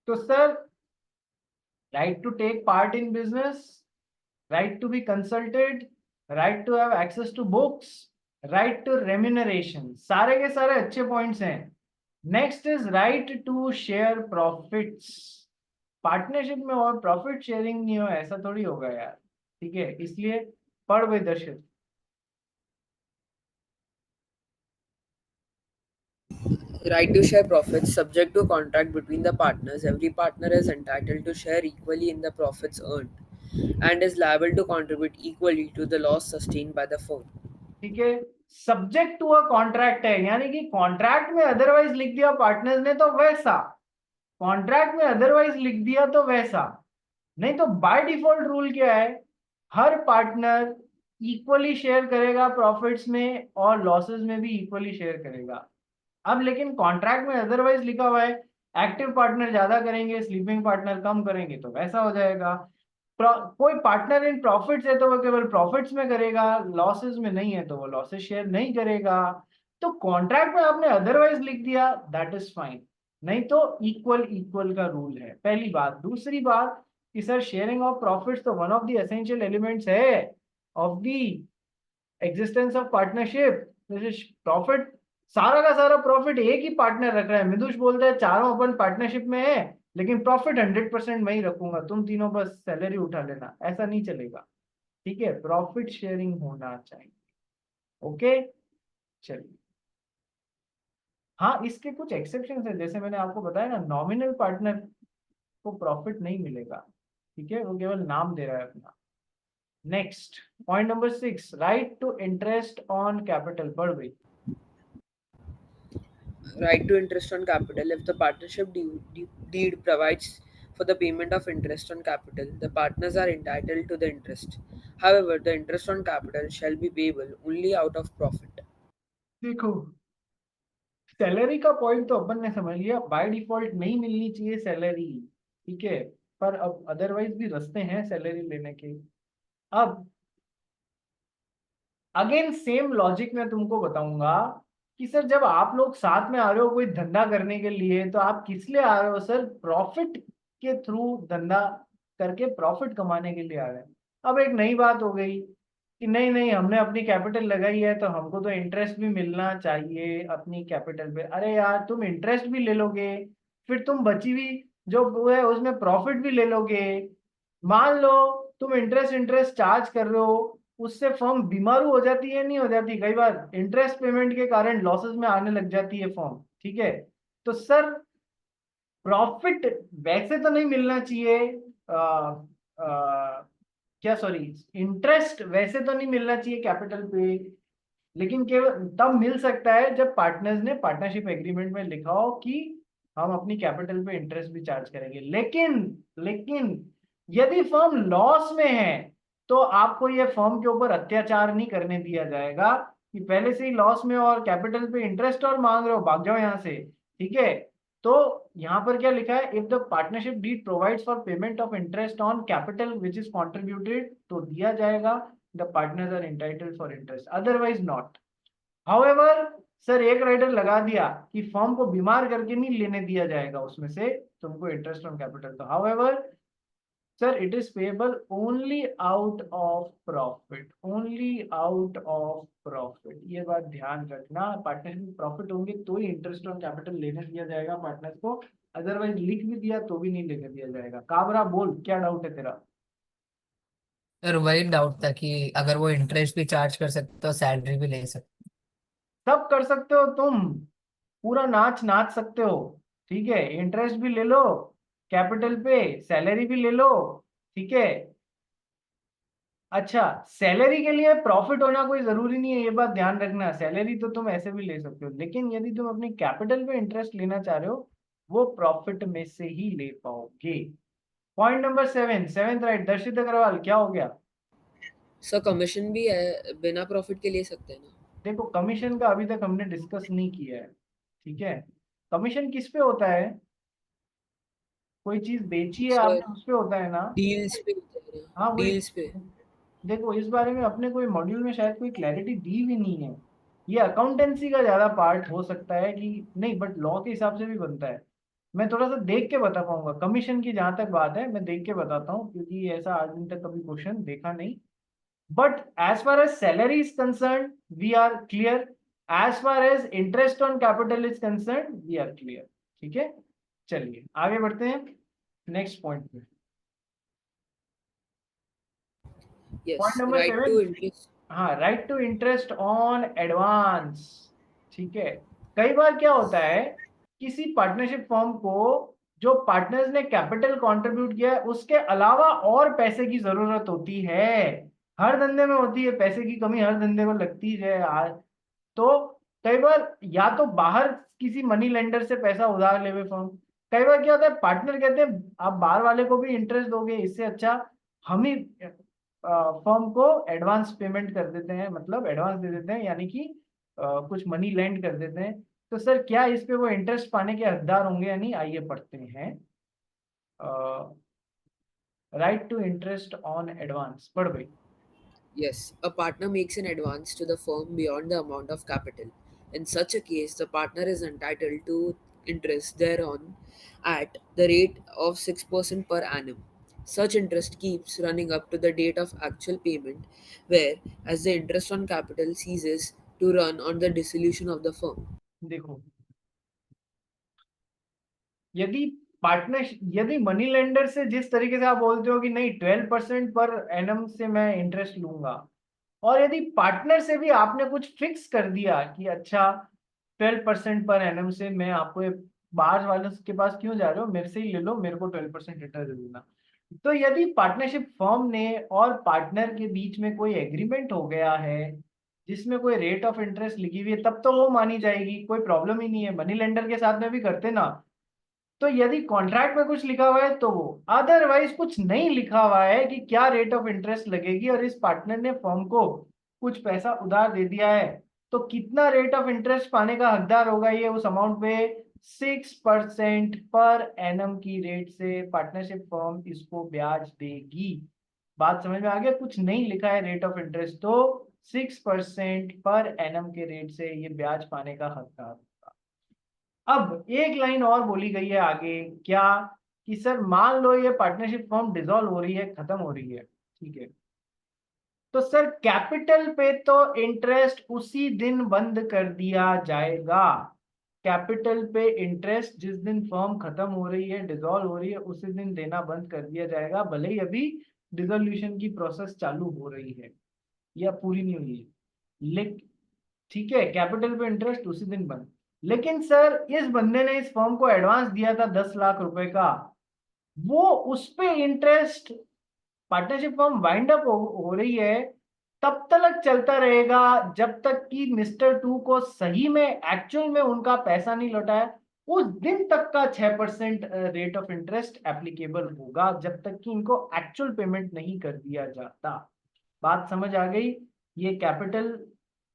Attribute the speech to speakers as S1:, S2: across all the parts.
S1: तो sir, right to take part in business, right to be consulted, right to have access to books, right to remuneration, सारे के सारे अच्छे points हैं। Next is right to share profits. Partnership में और profit sharing नहीं हो ऐसा थोड़ी होगा यार, ठीक है, इसलिए पढ़ भाई दर्शित।
S2: Right to share profits subject to contract between the partners. Every partner is entitled to share equally in the profits earned and is liable to contribute equally to the loss sustained by the firm.
S1: ठीक है, subject to a contract है, यानी कि contract में otherwise लिख दिया partners ने तो वैसा, कॉन्ट्रैक्ट में अदरवाइज लिख दिया तो वैसा नहीं। तो बाय डिफॉल्ट रूल क्या है, हर पार्टनर इक्वली शेयर करेगा प्रॉफिट्स में और लॉसेस में भी इक्वली शेयर करेगा। अब लेकिन कॉन्ट्रैक्ट में अदरवाइज लिखा हुआ है एक्टिव पार्टनर ज्यादा करेंगे, स्लीपिंग पार्टनर कम करेंगे, तो वैसा हो जाएगा। कोई पार्टनर इन प्रॉफिट्स है तो वो केवल प्रॉफिट्स में करेगा, लॉसेस में नहीं है तो वो लॉसेस शेयर नहीं करेगा। तो कॉन्ट्रैक्ट में आपने अदरवाइज लिख दिया, दैट इज फाइन, नहीं तो इक्वल इक्वल का रूल है, पहली बात। दूसरी बात कि सर शेयरिंग ऑफ प्रॉफिट्स तो one of the essential elements है of the existence of partnership. Profit, सारा का सारा प्रॉफिट एक ही पार्टनर रख रहा है, मिदुष बोलता है चारों अपन पार्टनरशिप में है लेकिन प्रॉफिट 100% मैं ही रखूंगा, तुम तीनों बस सैलरी उठा लेना, ऐसा नहीं चलेगा, ठीक है, प्रॉफिट शेयरिंग होना चाहिए। ओके, चलिए। हाँ, इसके कुछ एक्सेप्शन है, जैसे मैंने आपको बताया ना, नॉमिनल पार्टनर को प्रॉफिट नहीं मिलेगा, ठीक है, वो केवल नाम दे रहा है अपना। Next point number 6, right to interest on capital. पढ़ भाई।
S2: Right to interest on capital. If the partnership deed provides for the payment of interest on capital, the partners are entitled to the interest. However, the interest on capital shall be payable only out of profit.
S1: देखो, salary का point तो अपन ने समझ लिया, by default नहीं मिलनी चाहिए salary, ठीक है, पर अब अदरवाइज भी रास्ते हैं सैलरी लेने के। अब अगेन सेम लॉजिक में तुमको बताऊंगा कि सर जब आप लोग साथ में आ रहे हो कोई धंधा करने के लिए तो आप किस लिए आ रहे हो सर, प्रॉफिट के थ्रू धंधा करके प्रॉफिट कमाने के लिए आ रहे हैं। अब एक नई बात हो गई कि नहीं नहीं हमने अपनी कैपिटल लगाई है तो हमको तो इंटरेस्ट भी मिलना चाहिए अपनी कैपिटल पे। अरे यार, तुम इंटरेस्ट भी ले लोगे, फिर तुम बची हुई जो वो है उसमें प्रॉफिट भी ले लोगे। मान लो तुम इंटरेस्ट इंटरेस्ट चार्ज कर रहे हो, उससे फर्म बीमारू हो जाती है, नहीं हो जाती, कई बार इंटरेस्ट पेमेंट के कारण लॉसेस में आने लग जाती है फर्म, ठीक है। तो सर प्रॉफिट वैसे तो नहीं मिलना चाहिए, आ, आ, क्या सॉरी, इंटरेस्ट वैसे तो नहीं मिलना चाहिए कैपिटल पे, लेकिन केवल तब मिल सकता है जब पार्टनर्स ने पार्टनरशिप एग्रीमेंट में लिखा हो कि हम अपनी कैपिटल पे इंटरेस्ट भी चार्ज करेंगे। लेकिन लेकिन यदि फर्म लॉस में है तो आपको ये फर्म के ऊपर अत्याचार नहीं करने दिया जाएगा कि पहले से ही लॉस में और कैपिटल पे इंटरेस्ट और मांग रहे हो, भाग जाओ यहाँ से, ठीक है। तो यहाँ पर क्या लिखा है, if the partnership deed provides for payment of interest on capital which is contributed, तो दिया जाएगा, the partners are entitled for interest, otherwise not. However, sir एक राइडर लगा दिया कि फर्म को बीमार करके नहीं लेने दिया जाएगा उसमें से तुमको इंटरेस्ट ऑन कैपिटल, तो however sir it is payable only out of profit, only out of profit, ये बात ध्यान रखना। पार्टनरशिप में प्रॉफिट होंगे तो ही इंटरेस्ट ऑन कैपिटल लेने दिया जाएगा पार्टनर्स को, अदरवाइज लिख भी दिया तो भी नहीं लेने दिया जाएगा। काबरा बोल, क्या डाउट है तेरा।
S3: सर वही डाउट था कि अगर वो इंटरेस्ट भी चार्ज कर सकते तो सैलरी भी ले सकते।
S1: सब कर सकते हो तुम, पूरा नाच नाच सकते हो, ठीक है, इंटरेस्ट भी ले लो कैपिटल पे, सैलरी भी ले लो, ठीक है। अच्छा, सैलरी के लिए प्रॉफिट होना कोई जरूरी नहीं है, ये बात ध्यान रखना, सैलरी तो तुम ऐसे भी ले सकते हो, लेकिन यदि तुम अपनी कैपिटल पे इंटरेस्ट लेना चाह रहे हो वो प्रॉफिट में से ही ले पाओगे। पॉइंट नंबर 7, सेवेंथ राइट, दर्शित अग्रवाल, क्या हो गया।
S2: सर कमीशन भी है बिना प्रॉफिट के ले सकते हैं ना?
S1: देखो, कमीशन का अभी तक हमने डिस्कस नहीं किया है, ठीक है। कमीशन किस पे होता है, कोई चीज बेची है
S2: सर
S1: आपने उस पे होता है ना।
S2: डील्स पे होता है
S1: हाँ
S2: ना,
S1: वही,
S2: डील्स पे।
S1: देखो इस बारे में अपने कोई मॉड्यूल में शायद कोई क्लैरिटी दी भी नहीं है, ये अकाउंटेंसी का ज्यादा पार्ट हो सकता है कि नहीं, बट लॉ के हिसाब से भी बनता है। मैं थोड़ा सा देख के बता पाऊंगा, कमीशन की जहां तक बात है मैं देख के बताता हूँ, क्योंकि ऐसा आज दिन तक कभी क्वेश्चन देखा नहीं। But as far as salary is concern we are clear, as far as interest on capital is concern we are clear. ठीक है, चलिए आगे बढ़ते हैं नेक्स्ट पॉइंट पे। Point
S2: Yes,
S1: number
S2: right
S1: 7।
S2: to interest.
S1: हाँ, right to interest on advance. ठीक है, कई बार क्या होता है, किसी पार्टनरशिप फर्म को जो पार्टनर्स ने कैपिटल कंट्रीब्यूट किया है उसके अलावा और पैसे की जरूरत होती है। हर धंधे में होती है, पैसे की कमी हर धंधे को लगती है यार। तो कई बार या तो बाहर किसी मनी लेंडर से पैसा उधार ले हुए फर्म, कई बार क्या होता है पार्टनर कहते हैं आप बाहर वाले को भी इंटरेस्ट दोगे, इससे अच्छा हम ही फर्म को एडवांस पेमेंट कर देते हैं, मतलब एडवांस दे देते हैं, यानी कि कुछ मनी लेंड कर देते हैं। तो सर क्या इस पे वो इंटरेस्ट पाने के हकदार होंगे या नहीं, आइए पढ़ते हैं। Right to interest on advance, पढ़ भाई।
S2: Yes, a partner makes an advance to the firm beyond the amount of capital. In such a case, the partner is entitled to interest thereon at the rate of 6% per annum. Such interest keeps running up to the date of actual payment, where as the interest on capital ceases to run on the dissolution of the firm.
S1: देखो, यदि partner, यदि money lender से जिस तरीके से आप बोलते हो कि नहीं 12% पर एनम से मैं इंटरेस्ट लूंगा, और यदि पार्टनर से भी आपने कुछ फिक्स कर दिया कि अच्छा 12% पर एनम से मैं आपको बाहर वाले के पास क्यों जा रहे हो, मेरे से ही ले लो, मेरे को 12% इंटरेस्ट दे देना। तो यदि पार्टनरशिप फर्म ने और पार्टनर के बीच में कोई एग्रीमेंट हो गया है जिसमें कोई रेट ऑफ इंटरेस्ट लिखी हुई है, तब तो वो मानी जाएगी, कोई प्रॉब्लम ही नहीं है। मनी लेंडर के साथ में भी करते ना, तो यदि कॉन्ट्रैक्ट में कुछ लिखा हुआ है तो वो, अदरवाइज कुछ नहीं लिखा हुआ है कि क्या रेट ऑफ इंटरेस्ट लगेगी, और इस पार्टनर ने फर्म को कुछ पैसा उधार दे दिया है, तो कितना रेट ऑफ इंटरेस्ट पाने का हकदार होगा ये उस अमाउंट पे, 6% पर एनम की रेट से पार्टनरशिप फर्म इसको ब्याज देगी। बात समझ में आ गया, कुछ नहीं लिखा है रेट ऑफ इंटरेस्ट, तो 6% पर एनम के रेट से ये ब्याज पाने का हकदार। अब एक लाइन और बोली गई है आगे, क्या, कि सर मान लो ये पार्टनरशिप फॉर्म डिसॉल्व हो रही है, खत्म हो रही है, ठीक है, तो सर कैपिटल पे तो इंटरेस्ट उसी दिन बंद कर दिया जाएगा। कैपिटल पे इंटरेस्ट जिस दिन फर्म खत्म हो रही है, डिसॉल्व हो रही है, उसी दिन देना बंद कर दिया जाएगा, भले ही अभी डिसोल्यूशन की प्रोसेस चालू हो रही है या पूरी नहीं हुई है, लेकिन ठीक है, कैपिटल पे इंटरेस्ट उसी दिन बंद। लेकिन सर इस बंदे ने इस फर्म को एडवांस दिया था 10 लाख रुपए का, वो उस पे interest partnership firm wind up हो रही है तब तक चलता रहेगा जब तक कि मिस्टर टू को सही में एक्चुअल में उनका पैसा नहीं लौटा है। उस दिन तक का 6% रेट ऑफ इंटरेस्ट एप्लीकेबल होगा, जब तक कि इनको एक्चुअल पेमेंट नहीं कर दिया जाता। बात समझ आ गई? ये कैपिटल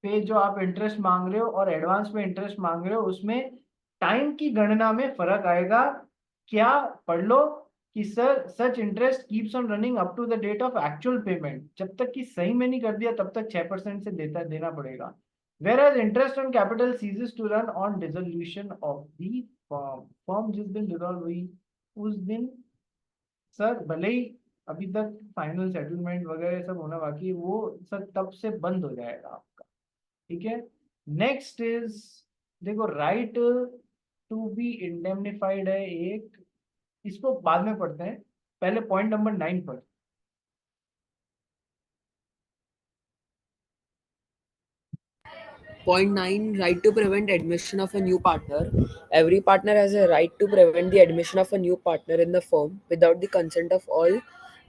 S1: पे जो आप इंटरेस्ट मांग रहे हो और एडवांस पे इंटरेस्ट मांग रहे हो, उसमें टाइम की गणना में फर्क आएगा। क्या, पढ़ लो कि sir such interest keeps on running up to the date of actual payment, जब तक कि सही में नहीं कर दिया तब तक 6% से देना पड़ेगा। Whereas interest on capital ceases to run on dissolution of the firm, firm जिस दिन डिसॉल्व हुई उस दिन सर, भले ही अभी तक फाइनल सेटलमेंट वगैरह सब होना बाकी है, वो सर तब से बंद हो जाएगा आपका। ठीक है, नेक्स्ट इज, देखो राइट टू बी इंडेमनिफाइड है एक, इसको बाद में पढ़ते हैं, पहले पॉइंट नंबर 9 पर।
S2: Point 9, right to prevent admission of a new partner. Every partner has a right to prevent the admission of a new partner in the firm without the consent of all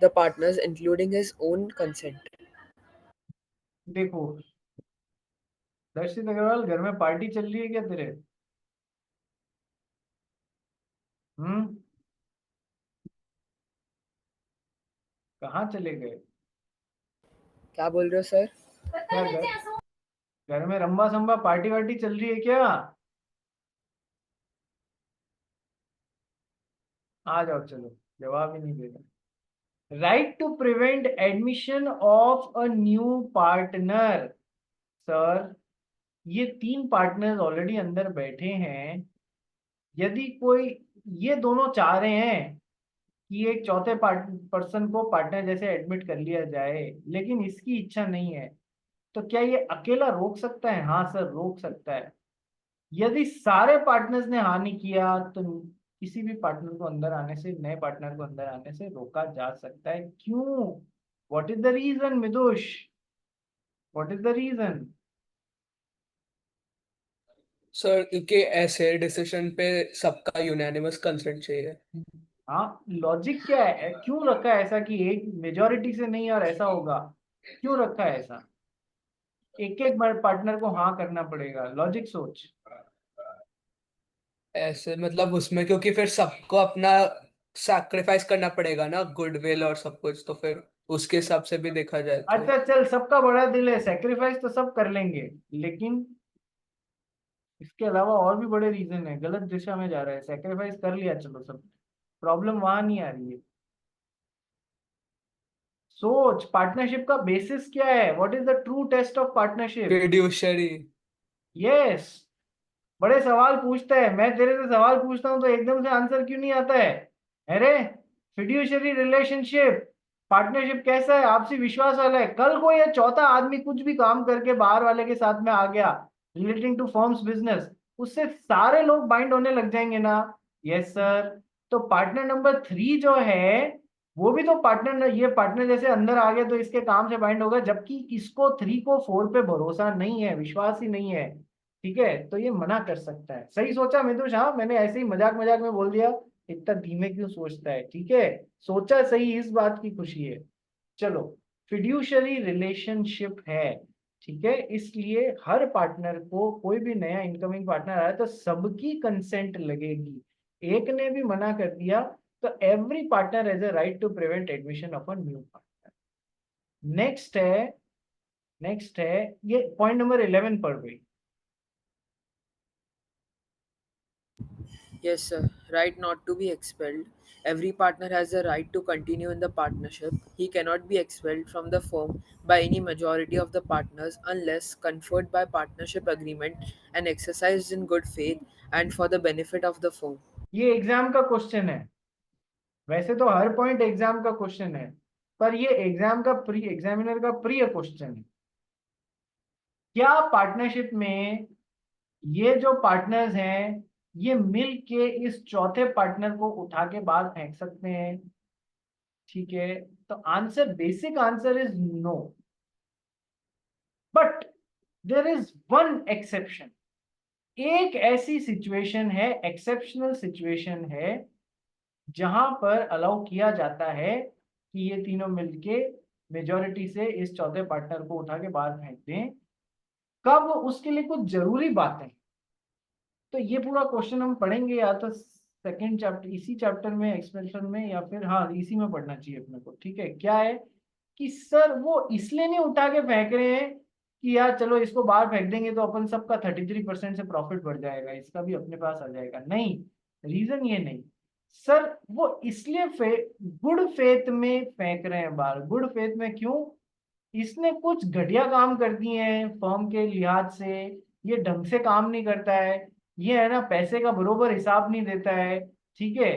S2: the partners, including his own consent.
S1: देखो दर्शित अग्रवाल, घर में party चल रही है क्या तेरे? हम्म, कहाँ चले गए?
S2: क्या बोल रहे हो सर?
S1: क्या घर में रंबा संबा पार्टी वार्टी चल रही है क्या? आ जाओ, चलो, जवाब ही नहीं दे रहे। Right to prevent admission of a new partner. Sir ये 3 पार्टनर्स ऑलरेडी अंदर बैठे हैं, यदि कोई ये दोनों चाह रहे हैं कि एक चौथे पर्सन को पार्टनर जैसे एडमिट कर लिया जाए, लेकिन इसकी इच्छा नहीं है, तो क्या ये अकेला रोक सकता है? हाँ सर, रोक सकता है। यदि सारे पार्टनर्स ने हाँ नहीं किया तो किसी भी पार्टनर को अंदर आने से, नए पार्टनर को अंदर आने से रोका जा सकता है। क्यों? व्हाट इज द रीजन मिदुष? What is the reason?
S4: Sir क्योंकि ऐसे डिसीजन पे सबका यूनानिमस कंसेंट चाहिए।
S1: हाँ, लॉजिक क्या है? क्यों रखा है ऐसा कि एक मेजोरिटी से नहीं और ऐसा होगा? क्यों रखा है ऐसा? एक एक पार्टनर को हाँ करना पड़ेगा, लॉजिक सोच।
S4: ऐसे मतलब उसमें क्योंकि फिर सबको अपना सैक्रिफाइस करना पड़ेगा ना, गुडविल और सब कुछ, तो फिर उसके हिसाब से भी देखा जाए तो।
S1: अच्छा चल, सबका बड़ा दिल है, सेक्रीफाइस तो सब कर लेंगे, लेकिन इसके अलावा और भी बड़े रीजन है। गलत दिशा में जा रहा है, सेक्रीफाइस कर लिया चलो सब, प्रॉब्लम वहां नहीं आ रही है। सोच, पार्टनरशिप का बेसिस क्या है? What is the true test of partnership?
S4: Fiduciary.
S1: Yes. बड़े सवाल पूछता है, मैं तेरे से सवाल पूछता हूं तो एकदम से आंसर क्यों नहीं आता है? अरे, फिड्यूशरी रिलेशनशिप, पार्टनरशिप कैसा है? आपसी विश्वास वाला है। कल को ये चौथा आदमी कुछ भी काम करके बाहर वाले के साथ में आ गया रिलेटिंग टू फर्म्स बिजनेस, उससे सारे लोग बाइंड होने लग जाएंगे ना? Yes sir. तो पार्टनर नंबर 3 जो है, वो भी तो पार्टनर, ये पार्टनर जैसे अंदर आ गया तो इसके काम से बाइंड होगा, जबकि इसको 3 को 4 पे भरोसा नहीं है, विश्वास ही नहीं है। ठीक है, तो ये मना कर सकता है। सही सोचा मितुष, हाँ मैंने ऐसे ही मजाक मजाक में बोल दिया। इतना धीमे क्यों सोचता है? ठीक है, सोचा सही, इस बात की खुशी है। चलो, फिड्यूशरी रिलेशनशिप है, ठीक है, इसलिए हर पार्टनर को, कोई भी नया इनकमिंग पार्टनर आया तो सबकी कंसेंट लगेगी। एक ने भी मना कर दिया तो every partner has a right to prevent admission of a new partner. Next है ये पॉइंट नंबर 11 पर गई।
S2: Yes, sir. Right not to be expelled. Every partner has the right to continue in the partnership. He cannot be expelled from the firm by any majority of the partners unless conferred by partnership agreement and exercised in good faith and for the benefit of the firm.
S1: ये exam का question है। वैसे तो हर point exam का question है, पर ये exam का प्री, एग्जामिनर का प्रिय क्वेश्चन है। क्या पार्टनरशिप में ये जो पार्टनर्स हैं, ये मिल के इस चौथे पार्टनर को उठा के बाहर फेंक सकते हैं? ठीक है, तो answer, basic answer is no. But there is one exception. एक ऐसी सिचुएशन है, एक्सेप्शनल सिचुएशन है, जहां पर अलाउ किया जाता है कि ये तीनों मिलके मेजोरिटी से इस चौथे पार्टनर को उठा के बाहर फेंक दें। कब? उसके लिए कुछ जरूरी बातें। तो ये पूरा क्वेश्चन हम पढ़ेंगे या तो सेकंड चैप्टर, इसी चैप्टर में, एक्सपेंशन में, या फिर हाँ इसी में पढ़ना चाहिए अपने को। ठीक है, क्या है कि सर वो इसलिए नहीं उठा के फेंक रहे हैं कि यार चलो इसको बाहर फेंक देंगे तो अपन सबका 33% से प्रॉफिट बढ़ जाएगा, इसका भी अपने पास आ जाएगा। नहीं, रीजन ये नहीं सर, वो इसलिए गुड फेथ में फेंक रहे हैं बाहर। गुड फेथ में क्यों? इसने कुछ घटिया काम कर दिए हैं फर्म के लिहाज से, ये ढंग से काम नहीं करता है, ये है ना पैसे का बरोबर हिसाब नहीं देता है। ठीक है,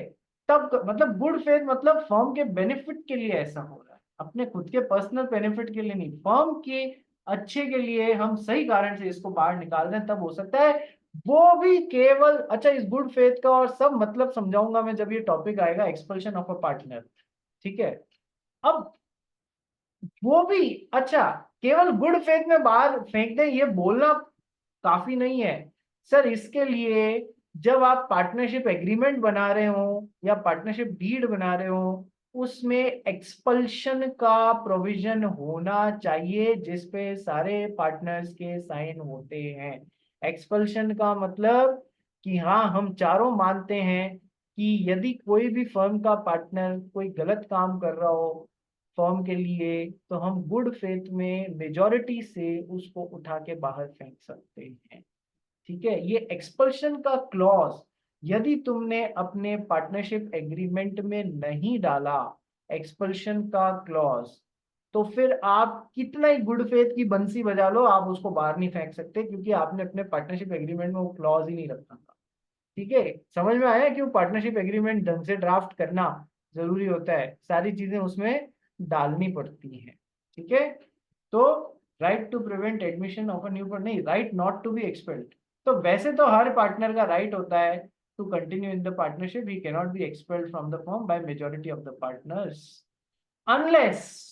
S1: तब मतलब गुड फेथ मतलब फर्म के बेनिफिट के लिए ऐसा हो रहा है, अपने खुद के पर्सनल बेनिफिट के लिए नहीं, फर्म के अच्छे के लिए हम सही कारण से इसको बाहर निकाल दें, तब हो सकता है। वो भी केवल, अच्छा इस गुड फेथ का और सब मतलब समझाऊंगा मैं जब ये टॉपिक आएगा, एक्सपल्शन ऑफ अ पार्टनर। ठीक है, अब वो भी, अच्छा केवल गुड फेथ में बाहर फेंक दें ये बोलना काफी नहीं है सर। इसके लिए जब आप पार्टनरशिप एग्रीमेंट बना रहे हो या पार्टनरशिप डीड बना रहे हो, उसमें एक्सपल्शन का प्रोविजन होना चाहिए जिसपे सारे पार्टनर्स के साइन होते हैं। एक्सपल्शन का मतलब कि हाँ हम चारों मानते हैं कि यदि कोई भी फर्म का पार्टनर कोई गलत काम कर रहा हो फर्म के लिए, तो हम गुड फेथ में मेजॉरिटी से उसको उठा के बाहर फेंक सकते हैं। ठीक है, ये एक्सपल्शन का क्लॉज यदि तुमने अपने पार्टनरशिप एग्रीमेंट में नहीं डाला एक्सपल्शन का क्लॉज, तो फिर आप कितना ही गुड फेथ की बंसी बजा लो, आप उसको बाहर नहीं फेंक सकते, क्योंकि आपने अपने पार्टनरशिप एग्रीमेंट में वो क्लॉज ही नहीं रखा था। ठीक है, समझ में आया क्यों पार्टनरशिप एग्रीमेंट ढंग से ड्राफ्ट करना जरूरी होता है, सारी चीजें उसमें डालनी पड़ती हैं। ठीक है, तो right to prevent admission of a new partner, नहीं, right not to be expelled. तो वैसे तो हर पार्टनर का राइट होता है to continue in the partnership, he can not be expelled from the firm by majority of the partners unless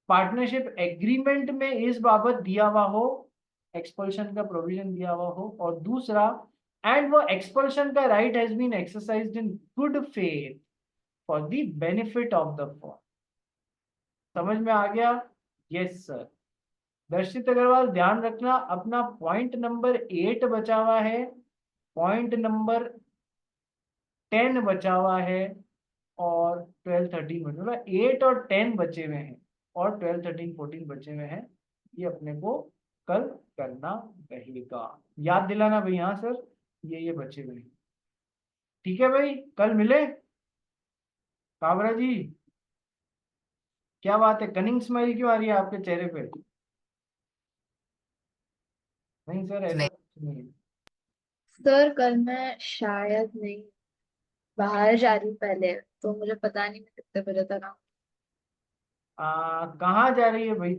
S1: partnership agreement में इस बाबत दिया हुआ हो, एक्सपल्शन का प्रोविजन दिया हुआ हो, और दूसरा एंड वो एक्सपल्शन का right has been exercised in good faith for the benefit of the firm. समझ में आ गया? Yes sir. दर्शित अग्रवाल ध्यान रखना, अपना पॉइंट नंबर 8 बचा हुआ है, पॉइंट नंबर 10 बचा हुआ है, और 12 13 बचे, मतलब 8 और 10 बचे हुए हैं, और 12 13 14 बचे हुए हैं। ये अपने को कल करना रहेगा, याद दिलाना भाई। हाँ सर, ये बचे हुए हैं। ठीक है भाई, कल मिले। काबरा जी, क्या बात है, कनिंग स्माइल क्यों आ रही है आपके चेहरे पे? नहीं सर, ऐसा
S3: नहीं।
S1: कुछ नहीं है।
S5: सर कल मैं शायद नहीं, बाहर जा रही हूँ पहले, तो मुझे पता नहीं मैं कितने बजे तक आऊँ।
S1: कहाँ जा रही है भाई तू?